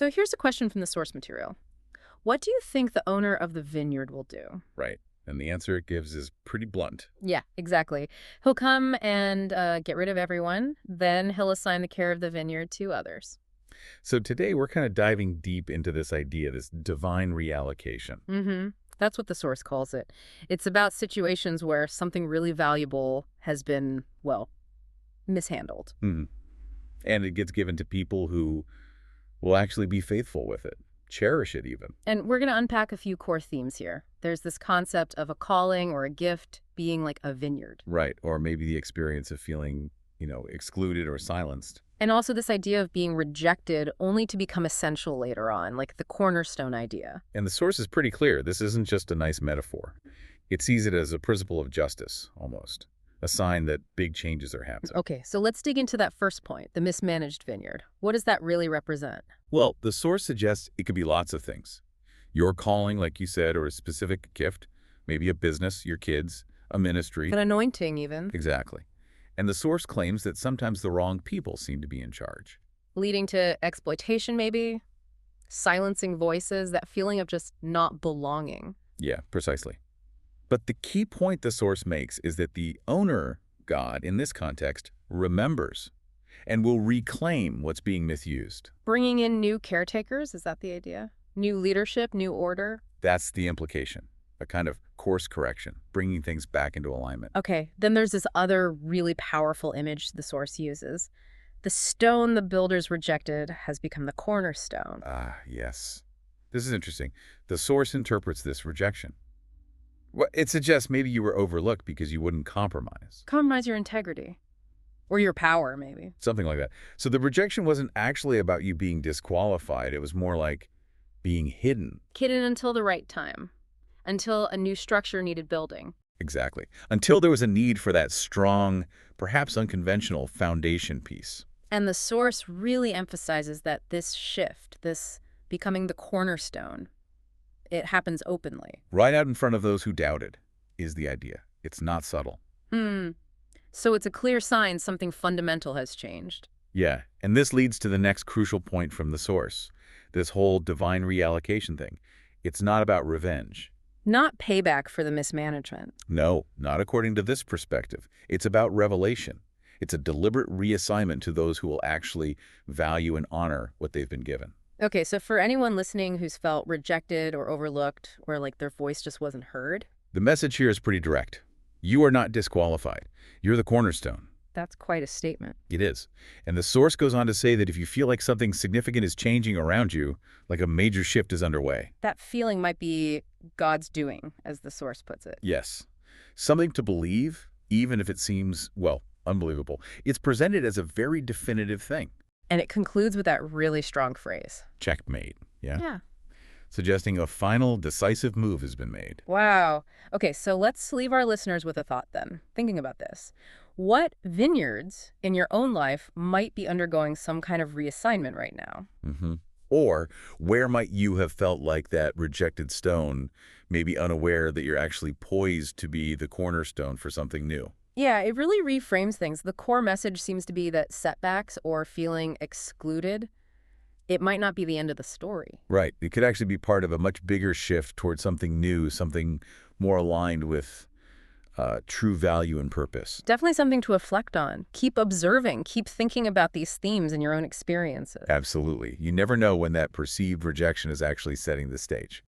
So here's a question from the source material. What do you think the owner of the vineyard will do? Right. And the answer it gives is pretty blunt. Yeah, exactly. He'll come and get rid of everyone. Then he'll assign the care of the vineyard to others. So today we're kind of diving deep into this idea, this divine reallocation. Mm-hmm. That's what the source calls it. It's about situations where something really valuable has been, well, mishandled. Mhm. And it gets given to people who will actually be faithful with it, cherish it even. And we're going to unpack a few core themes here. There's this concept of a calling or a gift being like a vineyard. Right. Or maybe the experience of feeling, excluded or silenced. And also this idea of being rejected only to become essential later on, like the cornerstone idea. And the source is pretty clear. This isn't just a nice metaphor. It sees it as a principle of justice, almost. A sign that big changes are happening. Okay, so let's dig into that first point, the mismanaged vineyard. What does that really represent? Well, the source suggests it could be lots of things. Your calling, like you said, or a specific gift, maybe a business, your kids, a ministry. An anointing, even. Exactly. And the source claims that sometimes the wrong people seem to be in charge. Leading to exploitation, maybe? Silencing voices, that feeling of just not belonging. Yeah, precisely. But the key point the source makes is that the owner, God, in this context, remembers and will reclaim what's being misused. Bringing in new caretakers, is that the idea? New leadership, new order? That's the implication, a kind of course correction, bringing things back into alignment. Okay, then there's this other really powerful image the source uses. The stone the builders rejected has become the cornerstone. Ah, yes. This is interesting. The source interprets this rejection. Well, it suggests maybe you were overlooked because you wouldn't compromise. Compromise your integrity. Or your power, maybe. Something like that. So the rejection wasn't actually about you being disqualified. It was more like being hidden. Hidden until the right time. Until a new structure needed building. Exactly. Until there was a need for that strong, perhaps unconventional foundation piece. And the source really emphasizes that this shift, this becoming the cornerstone, it happens openly. Right out in front of those who doubted is the idea. It's not subtle. So it's a clear sign something fundamental has changed. Yeah, and this leads to the next crucial point from the source. This whole divine reallocation thing. It's not about revenge. Not payback for the mismanagement. No, not according to this perspective. It's about revelation. It's a deliberate reassignment to those who will actually value and honor what they've been given. Okay, so for anyone listening who's felt rejected or overlooked, or like their voice just wasn't heard, The message here is pretty direct. You are not disqualified. You're the cornerstone. that's quite a statement. It is. And the source goes on to say that if you feel like something significant is changing around you, like a major shift is underway. That feeling might be God's doing, as the source puts it. Yes. Something to believe, even if it seems, well, unbelievable. It's presented as a very definitive thing. And it concludes with that really strong phrase. Checkmate. Yeah? Yeah. Suggesting a final, decisive move has been made. Wow. Okay, so let's leave our listeners with a thought then, thinking about this. What vineyards in your own life might be undergoing some kind of reassignment right now? Or where might you have felt like that rejected stone, maybe unaware that you're actually poised to be the cornerstone for something new? Yeah, it really reframes things. The core message seems to be that setbacks or feeling excluded, it might not be the end of the story. Right. It could actually be part of a much bigger shift towards something new, something more aligned with true value and purpose. Definitely something to reflect on. Keep observing. Keep thinking about these themes in your own experiences. Absolutely. You never know when that perceived rejection is actually setting the stage.